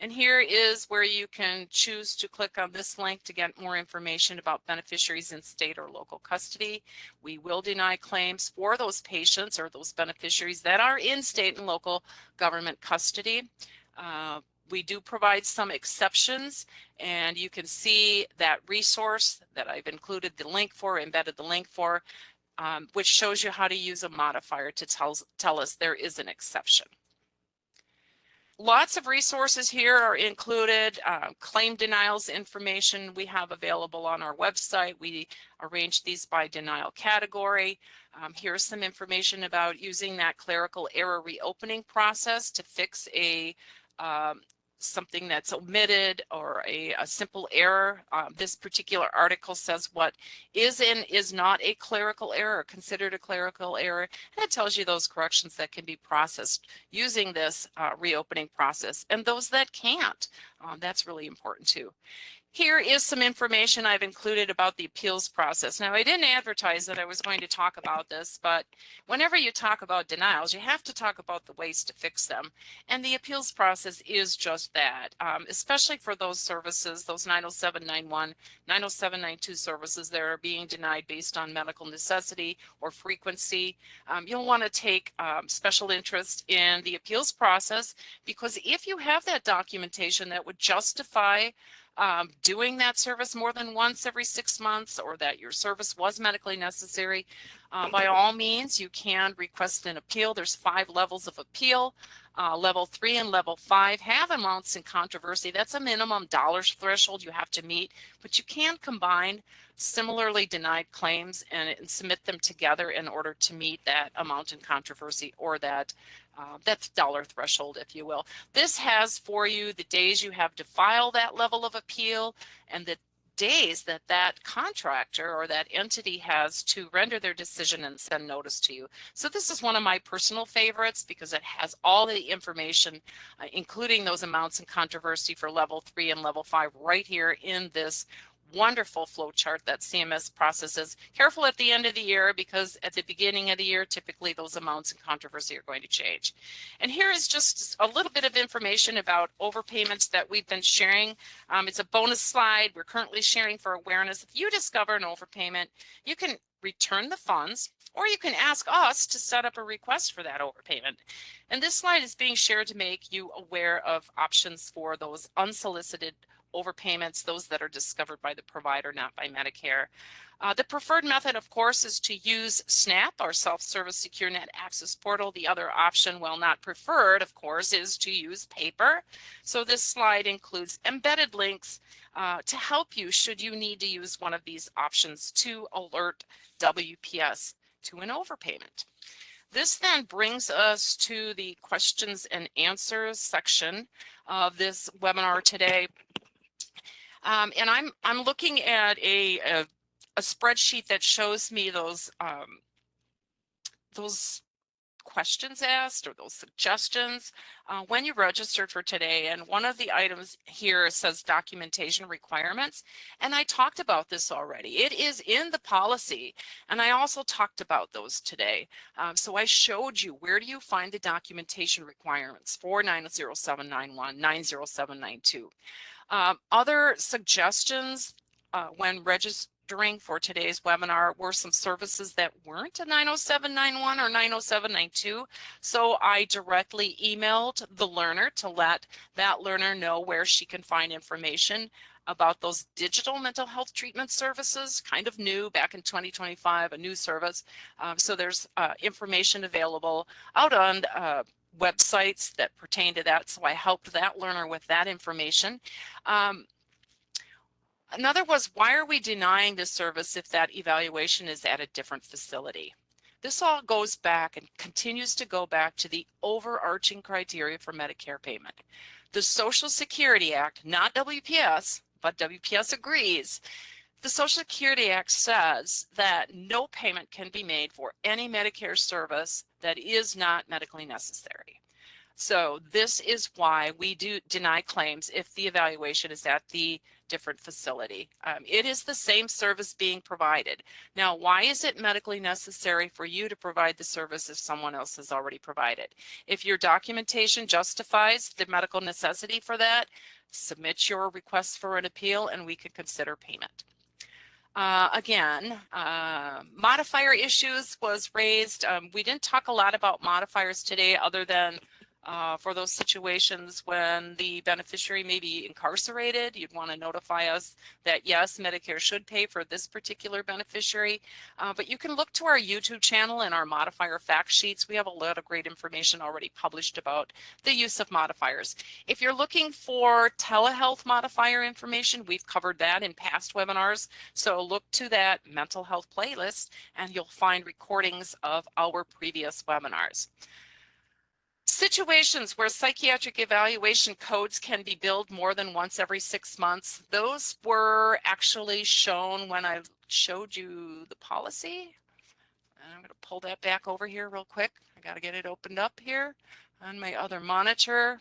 And here is where you can choose to click on this link to get more information about beneficiaries in state or local custody. We will deny claims for those patients or those beneficiaries that are in state and local government custody. We do provide some exceptions, and you can see that resource that I've included the link for, embedded the link for, which shows you how to use a modifier to tell us there is an exception. Lots of resources here are included. Claim denials information we have available on our website. We arrange these by denial category. Here's some information about using that clerical error reopening process to fix a something that's omitted or a simple error. This particular article says what is and is not a clerical error, considered a clerical error, and it tells you those corrections that can be processed using this reopening process, and those that can't. That's really important too. Here is some information I've included about the appeals process. Now, I didn't advertise that I was going to talk about this, but whenever you talk about denials, you have to talk about the ways to fix them. And the appeals process is just that, especially for those services, those 90791, 90792 services that are being denied based on medical necessity or frequency. You'll want to take special interest in the appeals process, because if you have that documentation that would justify doing that service more than once every 6 months, or that your service was medically necessary, by all means, you can request an appeal. There's 5 levels of appeal. Level 3 and level 5 have amounts in controversy. That's a minimum dollars threshold you have to meet, but you can combine similarly denied claims and submit them together in order to meet that amount in controversy or that That's dollar threshold, if you will. This has for you the days you have to file that level of appeal and the days that that contractor or that entity has to render their decision and send notice to you. So this is one of my personal favorites because it has all the information, including those amounts in controversy for level 3 and level 5 right here in this wonderful flow chart that CMS processes. Careful at the end of the year because at the beginning of the year, typically those amounts in controversy are going to change. And here is just a little bit of information about overpayments that we've been sharing. It's a bonus slide we're currently sharing for awareness. If you discover an overpayment, you can return the funds or you can ask us to set up a request for that overpayment. And this slide is being shared to make you aware of options for those unsolicited overpayments, those that are discovered by the provider, not by Medicare. The preferred method, of course, is to use SNAP, our self-service secure net access portal. The other option, while not preferred, of course, is to use paper. So this slide includes embedded links to help you should you need to use one of these options to alert WPS to an overpayment. This then brings us to the questions and answers section of this webinar today. And I'm looking at a spreadsheet that shows me those questions asked or those suggestions when you registered for today. And one of the items here says documentation requirements. And I talked about this already. It is in the policy. And I also talked about those today. So I showed you where do you find the documentation requirements for 90791, 90792. Other suggestions when registering for today's webinar were some services that weren't a 90791 or 90792. So I directly emailed the learner to let that learner know where she can find information about those digital mental health treatment services, kind of new back in 2025, a new service. So there's information available out on websites that pertain to that. So I helped that learner with that information. Another was, why are we denying this service if that evaluation is at a different facility? This all goes back and continues to go back to the overarching criteria for Medicare payment. The Social Security Act, not WPS, but WPS agrees. The Social Security Act says that no payment can be made for any Medicare service that is not medically necessary. So this is why we do deny claims if the evaluation is at the different facility. It is the same service being provided. Now, why is it medically necessary for you to provide the service if someone else has already provided? If your documentation justifies the medical necessity for that, submit your request for an appeal and we can consider payment. Again, modifier issues was raised. We didn't talk a lot about modifiers today other than for those situations when the beneficiary may be incarcerated. You'd want to notify us that yes, Medicare should pay for this particular beneficiary. But you can look to our YouTube channel and our modifier fact sheets. We have a lot of great information already published about the use of modifiers. If you're looking for telehealth modifier information, we've covered that in past webinars. So look to that mental health playlist and you'll find recordings of our previous webinars. Situations where psychiatric evaluation codes can be billed more than once every 6 months. Those were actually shown when I showed you the policy. I'm going to pull that back over here real quick. I got to get it opened up here on my other monitor.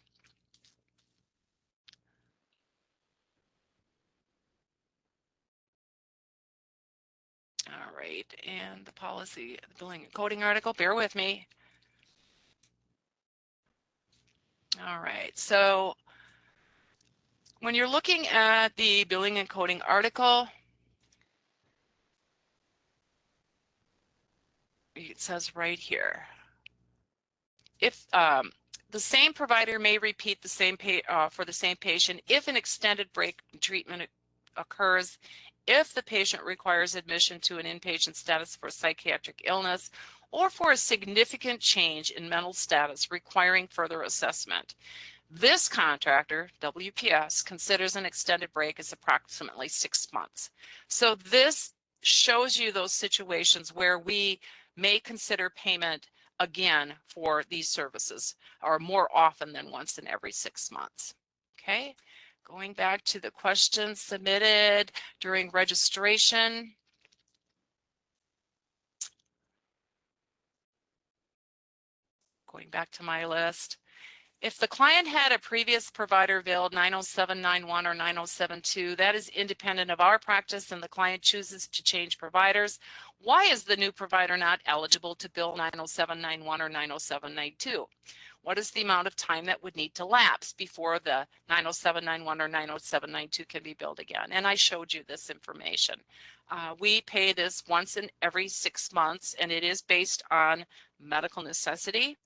All right, and the policy, the billing and coding article, bear with me. All right, so when you're looking at the billing and coding article, it says right here, if the same provider may repeat the same for the same patient if an extended break in treatment occurs, if the patient requires admission to an inpatient status for psychiatric illness, or for a significant change in mental status requiring further assessment. This contractor, WPS, considers an extended break as approximately 6 months. So this shows you those situations where we may consider payment again for these services, or more often than once in every 6 months. Okay, going back to the questions submitted during registration. Going back to my list. If the client had a previous provider billed 90791 or 9072, that is independent of our practice and the client chooses to change providers, why is the new provider not eligible to bill 90791 or 90792? What is the amount of time that would need to lapse before the 90791 or 90792 can be billed again? And I showed you this information. We pay this once in every 6 months, and it is based on medical necessity.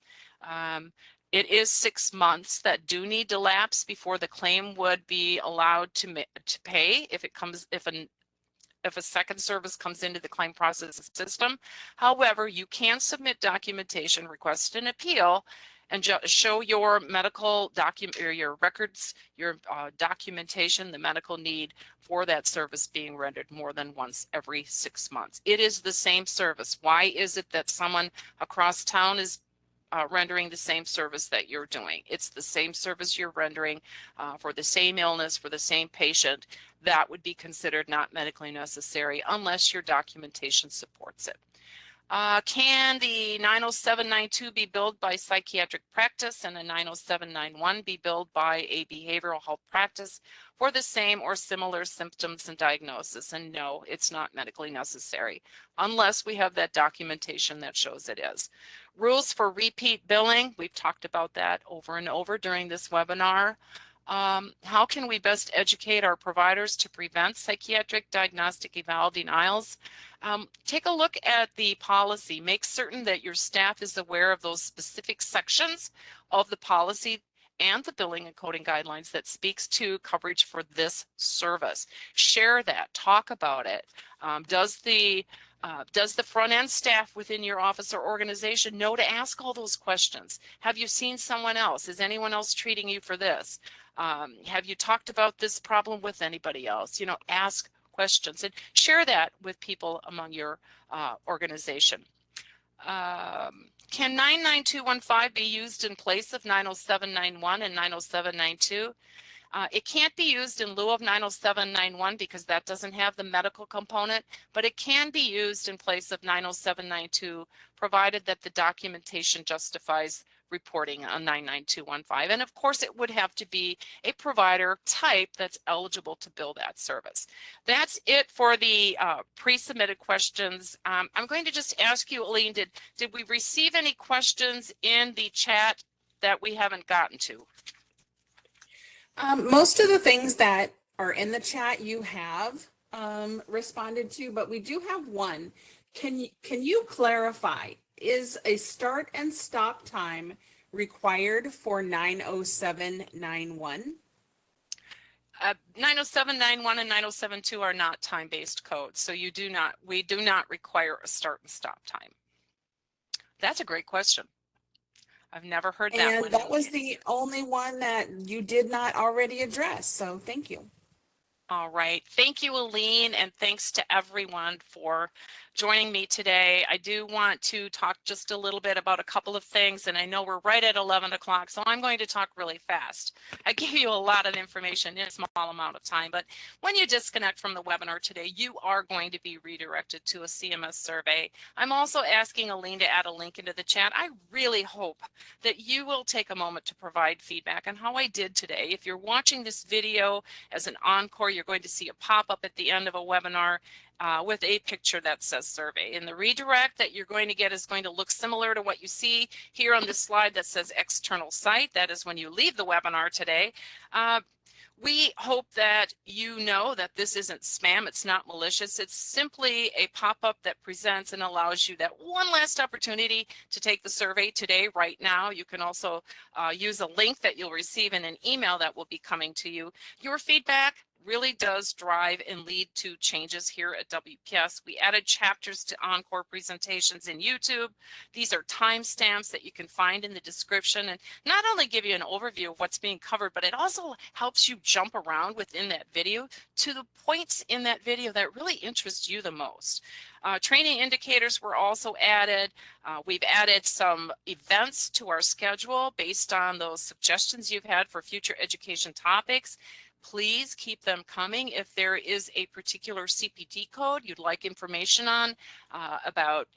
It is 6 months that do need to lapse before the claim would be allowed to pay if a second service comes into the claim processing system. However, you can submit documentation, request an appeal, and show your medical document or your records, your documentation, the medical need for that service being rendered more than once every 6 months. It is the same service. Why is it that someone across town is rendering the same service that you're doing? It's the same service you're rendering for the same illness, for the same patient. That would be considered not medically necessary unless your documentation supports it. Can the 90792 be billed by psychiatric practice and a 90791 be billed by a behavioral health practice for the same or similar symptoms and diagnosis? And no, it's not medically necessary unless we have that documentation that shows it is. Rules for repeat billing, we've talked about that over and over during this webinar. How can we best educate our providers to prevent psychiatric diagnostic eval denials? Take a look at the policy. Make certain that your staff is aware of those specific sections of the policy and the billing and coding guidelines that speaks to coverage for this service. Share that, talk about it. Does the front end staff within your office or organization know to ask all those questions? Have you seen someone else? Is anyone else treating you for this? Have you talked about this problem with anybody else? You know, ask questions and share that with people among your organization. Can 99215 be used in place of 90791 and 90792? It can't be used in lieu of 90791 because that doesn't have the medical component, but it can be used in place of 90792 provided that the documentation justifies reporting on 99215. And of course, it would have to be a provider type that's eligible to bill that service. That's it for the pre-submitted questions. I'm going to just ask you, Aline, did we receive any questions in the chat that we haven't gotten to? Most of the things that are in the chat you have responded to, but we do have one. Can you clarify, is a start and stop time required for 90791? 90791 and 9072 are not time-based codes, so we do not require a start and stop time. That's a great question. I've never heard that one. And that was the only one that you did not already address, so thank you. All right. Thank you, Aline, and thanks to everyone for joining me today. I do want to talk just a little bit about a couple of things, and I know we're right at 11 o'clock, so I'm going to talk really fast. I gave you a lot of information in a small amount of time, but when you disconnect from the webinar today, you are going to be redirected to a CMS survey. I'm also asking Aline to add a link into the chat. I really hope that you will take a moment to provide feedback on how I did today. If you're watching this video as an encore, you're going to see a pop-up at the end of a webinar with a picture that says survey. And the redirect that you're going to get is going to look similar to what you see here on this slide that says external site. That is when you leave the webinar today. We hope that you know that this isn't spam, it's not malicious, it's simply a pop-up that presents and allows you that one last opportunity to take the survey today, right now. You can also use a link that you'll receive in an email that will be coming to you. Your feedback really does drive and lead to changes here at WPS. We added chapters to encore presentations in YouTube. These are timestamps that you can find in the description and not only give you an overview of what's being covered, but it also helps you jump around within that video to the points in that video that really interest you the most. Training indicators were also added. We've added some events to our schedule based on those suggestions you've had for future education topics. Please keep them coming. If there is a particular CPT code you'd like information on about,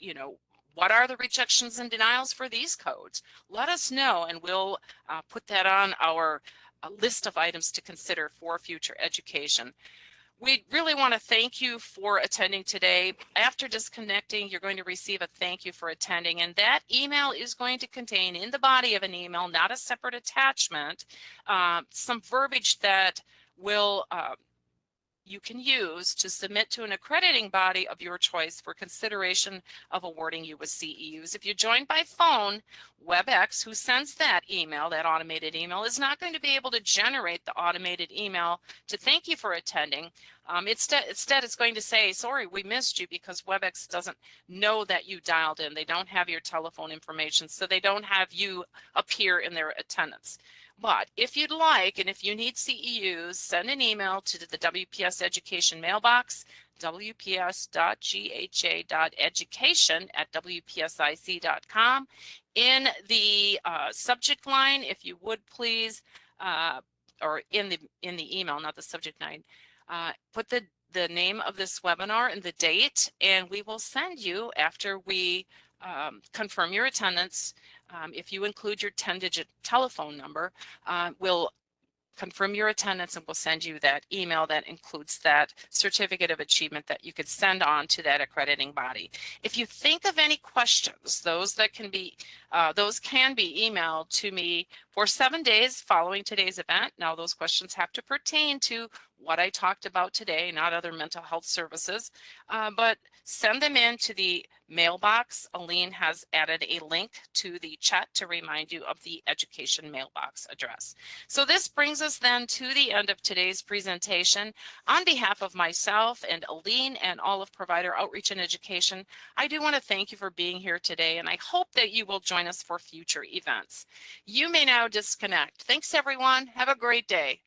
what are the rejections and denials for these codes, let us know and we'll put that on our list of items to consider for future education. We really want to thank you for attending today. After disconnecting, you're going to receive a thank you for attending, and that email is going to contain in the body of an email, not a separate attachment, some verbiage that will you can use to submit to an accrediting body of your choice for consideration of awarding you with CEUs. If you join by phone, WebEx, who sends that email, that automated email, is not going to be able to generate the automated email to thank you for attending. Instead, it's going to say, sorry, we missed you, because WebEx doesn't know that you dialed in. They don't have your telephone information, so they don't have you appear in their attendance. But if you'd like, and if you need CEUs, send an email to the WPS Education mailbox, wps.gha.education@wpsic.com. In the subject line, if you would please, or in the email, not the subject line, put the name of this webinar and the date, and we will send you, after we confirm your attendance, if you include your 10-digit telephone number, we'll confirm your attendance and we'll send you that email that includes that certificate of achievement that you could send on to that accrediting body. If you think of any questions, those can be emailed to me for 7 days following today's event. Now, those questions have to pertain to what I talked about today, not other mental health services, but send them in to the mailbox. Aline has added a link to the chat to remind you of the education mailbox address. So this brings us then to the end of today's presentation. On behalf of myself and Aline and all of Provider Outreach and Education, I do want to thank you for being here today, and I hope that you will join us for future events. You may now disconnect. Thanks, everyone. Have a great day.